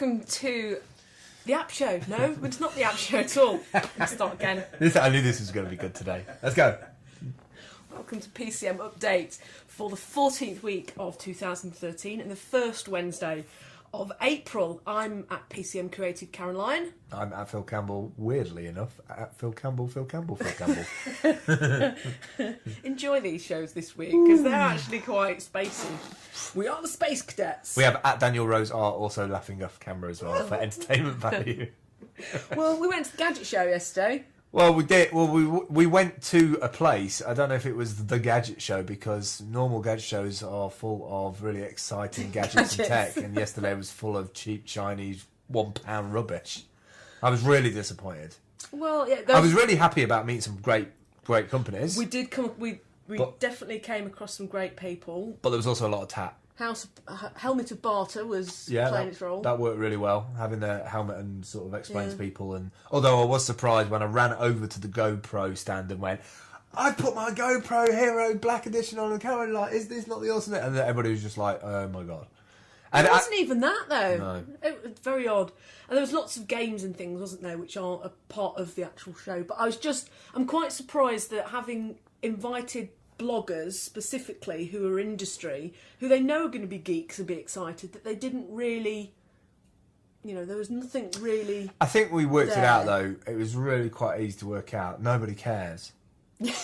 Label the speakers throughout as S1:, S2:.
S1: welcome to the app show. No, it's not the app show at all. Let's start again.
S2: I knew this was going to be good today. Let's go.
S1: Welcome to PCM Update for the 14th week of 2013 and the first Wednesday of April. I'm at PCM Creative Caroline.
S2: I'm at Phil Campbell, weirdly enough, at Phil Campbell.
S1: Enjoy these shows this week, because they're actually quite spacey. We are the Space Cadets.
S2: We have at Daniel Rose Art also laughing off camera as well for entertainment value.
S1: Well, we went to the Gadget show yesterday.
S2: Well, we did. Well, we went to a place. I don't know if it was the Gadget show, because normal Gadget shows are full of really exciting gadgets and tech, and yesterday was full of cheap Chinese £1 rubbish. I was really disappointed.
S1: Well, yeah,
S2: I was really happy about meeting some great companies.
S1: We did come. We definitely came across some great people.
S2: But there was also a lot of tap.
S1: Helmet of Barter was playing its role.
S2: That worked really well, having the helmet and sort of explain to people. And although I was surprised when I ran over to the GoPro stand and went, I put my GoPro Hero Black Edition on the camera, like, is this not the ultimate? And everybody was just like, oh my god. And
S1: it wasn't even that though.
S2: No.
S1: It was very odd. And there was lots of games and things, wasn't there, which aren't a part of the actual show. But I'm quite surprised that having invited bloggers specifically who are industry, who they know are going to be geeks and be excited, that they didn't really, there was nothing really.
S2: I think we worked it out though. It was really quite easy to work out. Nobody cares. That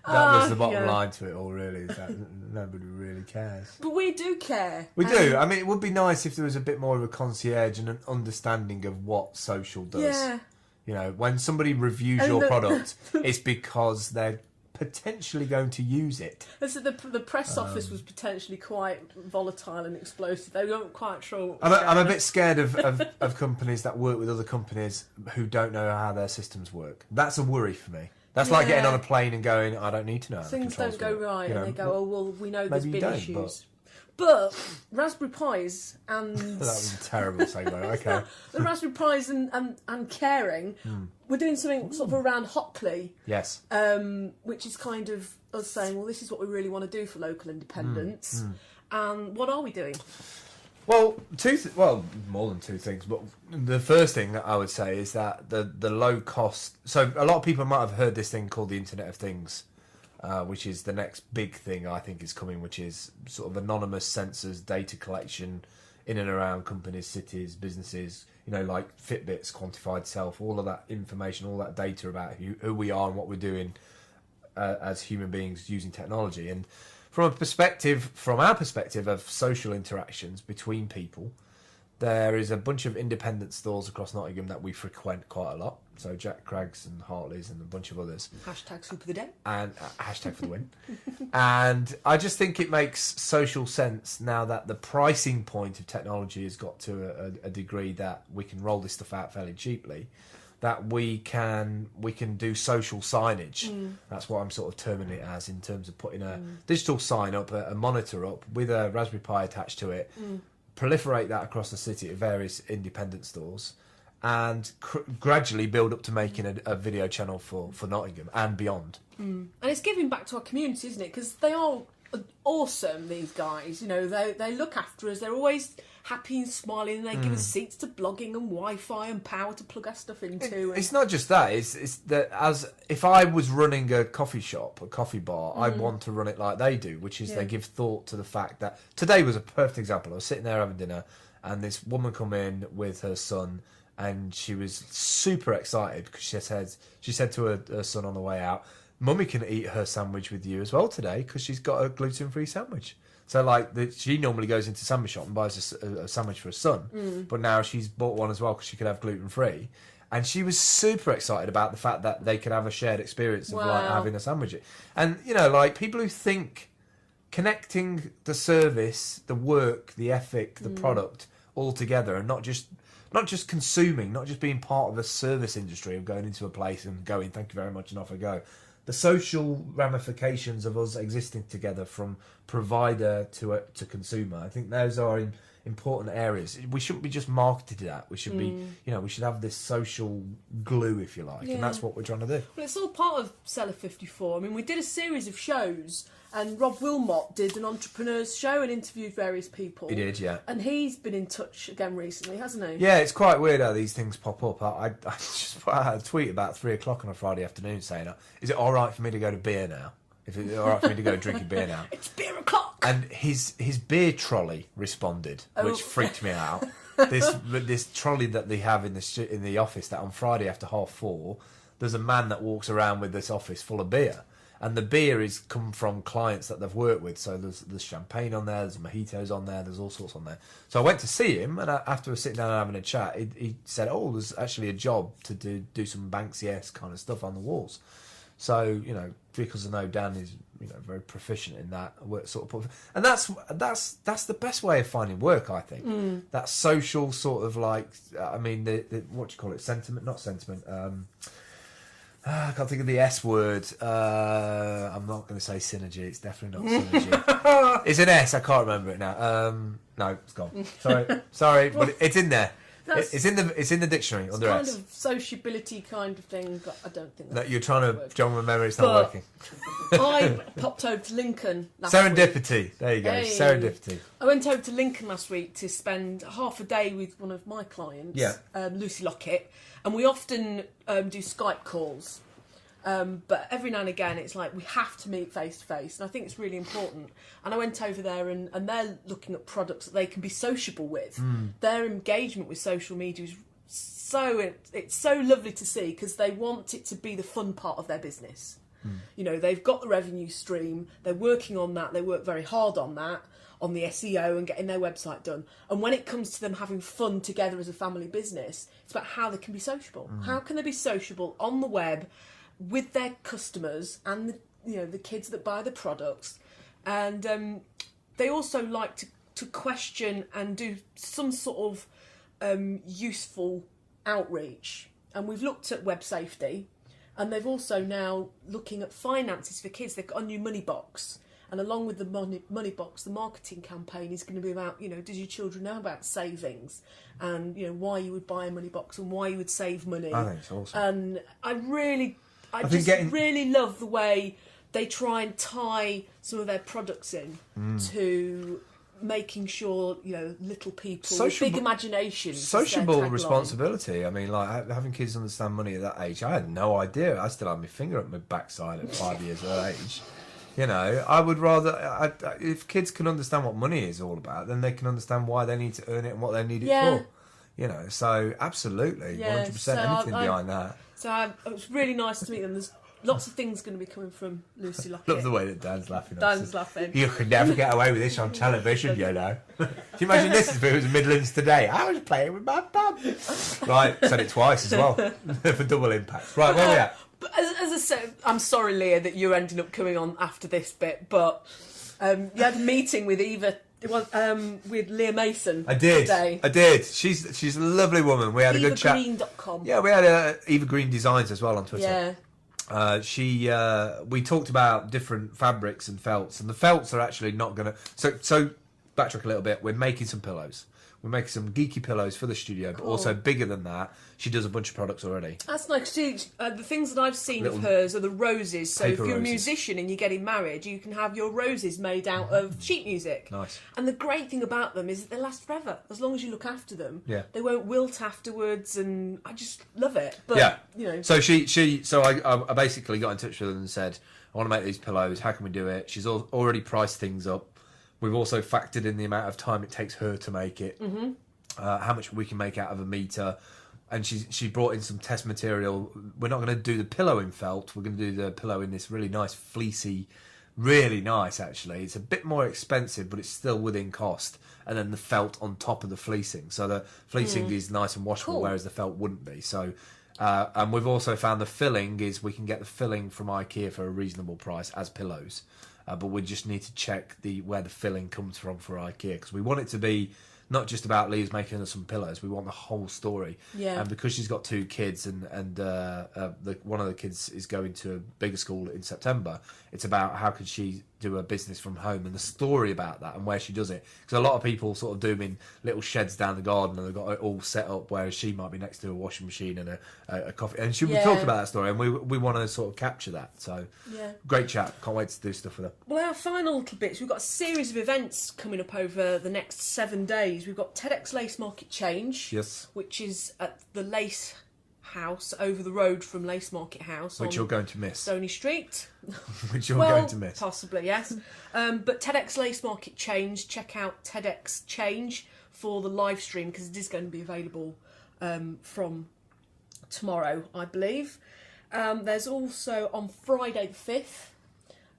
S2: was the bottom line to it all, really, is that nobody really cares.
S1: But we do care.
S2: We do. I mean, it would be nice if there was a bit more of a concierge and an understanding of what social does.
S1: Yeah.
S2: When somebody reviews your product, it's because they're potentially going to use it.
S1: So the press office was potentially quite volatile and explosive. They weren't quite sure.
S2: I'm a bit scared of companies that work with other companies who don't know how their systems work. That's a worry for me. That's like getting on a plane and going, I don't need to know how
S1: things
S2: the controls
S1: don't go
S2: work.
S1: right, and they go, oh well, we know there's been issues.
S2: But
S1: Raspberry Pis and
S2: that was a terrible segue. Okay,
S1: the Raspberry Pis and caring, we're doing something sort of around Hockley.
S2: Yes,
S1: which is kind of us saying, well, this is what we really want to do for local independence. And what are we doing?
S2: Well, more than two things. But the first thing that I would say is that the low cost. So a lot of people might have heard this thing called the Internet of Things. Which is the next big thing I think is coming, which is sort of anonymous sensors, data collection in and around companies, cities, businesses, like Fitbit's quantified self, all of that information, all that data about who we are and what we're doing as human beings using technology. And from our perspective of social interactions between people, there is a bunch of independent stores across Nottingham that we frequent quite a lot. So Jack Craig's and Hartleys and a bunch of others.
S1: Hashtag Soup of the Day.
S2: And hashtag for the win. And I just think it makes social sense now that the pricing point of technology has got to a degree that we can roll this stuff out fairly cheaply, that we can do social signage. That's what I'm sort of terming it as, in terms of putting a digital sign up, a monitor up with a Raspberry Pi attached to it, proliferate that across the city at various independent stores, and gradually build up to making a video channel for Nottingham and beyond.
S1: And it's giving back to our community, isn't it? Because they are awesome, these guys. They look after us. They're always happy and smiling, and they give us seats to blogging and Wi-Fi and power to plug our stuff into.
S2: It's not just that. It's that if I was running a coffee shop, a coffee bar, I'd want to run it like they do, which is they give thought to the fact that today was a perfect example. I was sitting there having dinner, and this woman come in with her son, and she was super excited because she said to her son on the way out, "Mummy can eat her sandwich with you as well today because she's got a gluten-free sandwich." So she normally goes into sandwich shop and buys a sandwich for her son, but now she's bought one as well because she could have gluten-free. And she was super excited about the fact that they could have a shared experience of having a sandwich. And, people who think connecting the service, the work, the ethic, the product all together, and not just consuming, not just being part of a service industry of going into a place and going, thank you very much, and off I go. The social ramifications of us existing together from provider to consumer, I think those are important areas. We shouldn't be just marketed at. We should be, we should have this social glue, if you like, and that's what we're trying to do.
S1: Well, it's all part of Seller 54. I mean, we did a series of shows, and Rob Willmott did an entrepreneurs show and interviewed various people.
S2: He did, yeah.
S1: And he's been in touch again recently, hasn't he?
S2: Yeah, it's quite weird how these things pop up. I just put out a tweet about 3 o'clock on a Friday afternoon saying, is it all right for me to go to beer now? If it's all right for me to go drinking beer now?
S1: It's beer o'clock!
S2: And his beer trolley responded, which freaked me out. This trolley that they have in the office, that on Friday after 4:30, there's a man that walks around with this office full of beer. And the beer is come from clients that they've worked with. So there's champagne on there, there's mojitos on there, there's all sorts on there. So I went to see him, and after sitting down and having a chat, he said, there's actually a job to do some Banksy-esque kind of stuff on the walls. So, because I know Dan is, very proficient in that sort of, and that's the best way of finding work, I think. That social sort of the what do you call it? Sentiment, not sentiment. I can't think of the S word. I'm not going to say synergy. It's definitely not synergy. It's an S. I can't remember it now. No, it's gone. Sorry, but it's in there. It's in the dictionary under S.
S1: It's kind of sociability kind of thing, but I don't think that's
S2: you're trying to jog my memory. It's not working.
S1: I popped over to Lincoln last
S2: Serendipity.
S1: week.
S2: There you go.
S1: Hey.
S2: Serendipity.
S1: I went over to Lincoln last week to spend half a day with one of my clients, Lucy Lockett, and we often do Skype calls. But every now and again, it's like we have to meet face to face, and I think it's really important. And I went over there, and they're looking at products that they can be sociable with. Their engagement with social media is it's so lovely to see, because they want it to be the fun part of their business. They've got the revenue stream, they're working on that, they work very hard on that, on the SEO and getting their website done. And when it comes to them having fun together as a family business, it's about how they can be sociable. How can they be sociable on the web with their customers and the kids that buy the products? And they also like to question and do some sort of useful outreach. And we've looked at web safety, and they've also now looking at finances for kids. They've got a new money box, and along with the money box, the marketing campaign is going to be about, does your children know about savings, and why you would buy a money box and why you would save money.
S2: I think it's awesome.
S1: And I really love the way they try and tie some of their products in to making sure, little people with big imaginations.
S2: Sociable responsibility. I mean, like, having kids understand money at that age, I had no idea. I still had my finger up my backside at 5 years of age. I would rather, if kids can understand what money is all about, then they can understand why they need to earn it and what they need it for. So absolutely, 100% anything behind that.
S1: So it was really nice to meet them. There's lots of things going to be coming from Lucy Lockett.
S2: Love the way that Dan's laughing.
S1: Dan's laughing.
S2: You could never get away with this on television, Can you imagine this if it was Midlands Today? I was playing with my bum. Right, said it twice as well for double impact. Right, where are we at?
S1: But as I said, I'm sorry, Leah, that you're ending up coming on after this bit, but you had a meeting with with Leah Mason.
S2: I did.
S1: Today.
S2: I did. She's a lovely woman. We had a good chat.
S1: EvaGreen.com.
S2: Yeah, we had Eva Green Designs as well on Twitter.
S1: Yeah.
S2: We talked about different fabrics and felts, and the felts are actually not going to. So backtrack a little bit. We're making some pillows. We're making some geeky pillows for the studio, but also bigger than that, she does a bunch of products already.
S1: That's nice. The things that I've seen of hers are the roses. So if you're a musician and you're getting married, you can have your roses made out of sheet music.
S2: Nice.
S1: And the great thing about them is that they last forever, as long as you look after them.
S2: Yeah.
S1: They won't wilt afterwards, and I just love it. But,
S2: So so I basically got in touch with her and said, I want to make these pillows. How can we do it? She's already priced things up. We've also factored in the amount of time it takes her to make it, how much we can make out of a metre, and she brought in some test material. We're not going to do the pillow in felt. We're going to do the pillow in this really nice fleecy, really nice actually. It's a bit more expensive, but it's still within cost. And then the felt on top of the fleecing. So the fleecing is nice and washable, whereas the felt wouldn't be. So, and we've also found the filling is we can get the filling from IKEA for a reasonable price as pillows. But we just need to check where the filling comes from for IKEA, because we want it to be not just about Leah's making us some pillows. We want the whole story.
S1: Yeah.
S2: And because she's got 2 kids and one of the kids is going to a bigger school in September, it's about how can she do a business from home and the story about that and where she does it. Because a lot of people sort of do them in little sheds down the garden and they've got it all set up, whereas she might be next to a washing machine and a coffee. And we talked about that story, and we want to sort of capture that. So great chat. Can't wait to do stuff with her.
S1: Well, our final little bits, we've got a series of events coming up over the next 7 days. We've got TEDx Lace Market Change,
S2: Yes.
S1: which is at the Lace House over the road from Lace Market House,
S2: Which you're going to miss.
S1: Stony Street.
S2: Which you're going to miss.
S1: Possibly, yes. But TEDx Lace Market Change, check out TEDx Change for the live stream, because it is going to be available from tomorrow, I believe. There's also on Friday the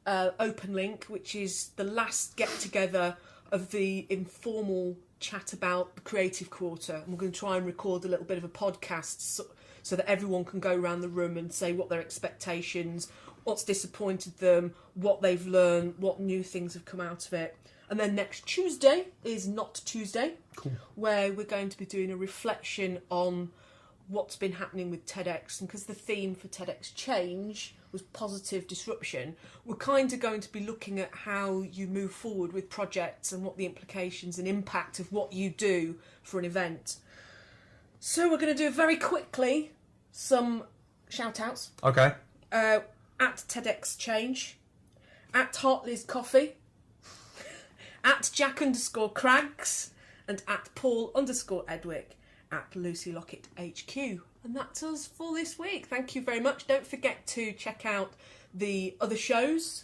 S1: 5th, Open Link, which is the last get-together of the informal chat about the Creative Quarter. And we're going to try and record a little bit of a podcast so that everyone can go around the room and say what their expectations, what's disappointed them, what they've learned, what new things have come out of it. And then next Tuesday is Not Tuesday,
S2: cool,
S1: where we're going to be doing a reflection on what's been happening with TEDx. And because the theme for TEDx Change was positive disruption, we're kind of going to be looking at how you move forward with projects and what the implications and impact of what you do for an event. So we're going to do very quickly some shout-outs.
S2: Okay.
S1: At TEDx Change, at Hartleys Coffee, at Jack_Craggs, and at Paul_Edwick, at lucylocket HQ. And that's us for this week. Thank you very much. Don't forget to check out the other shows.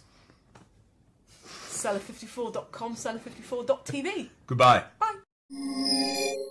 S1: Seller54.com, seller54.tv.
S2: Goodbye.
S1: Bye.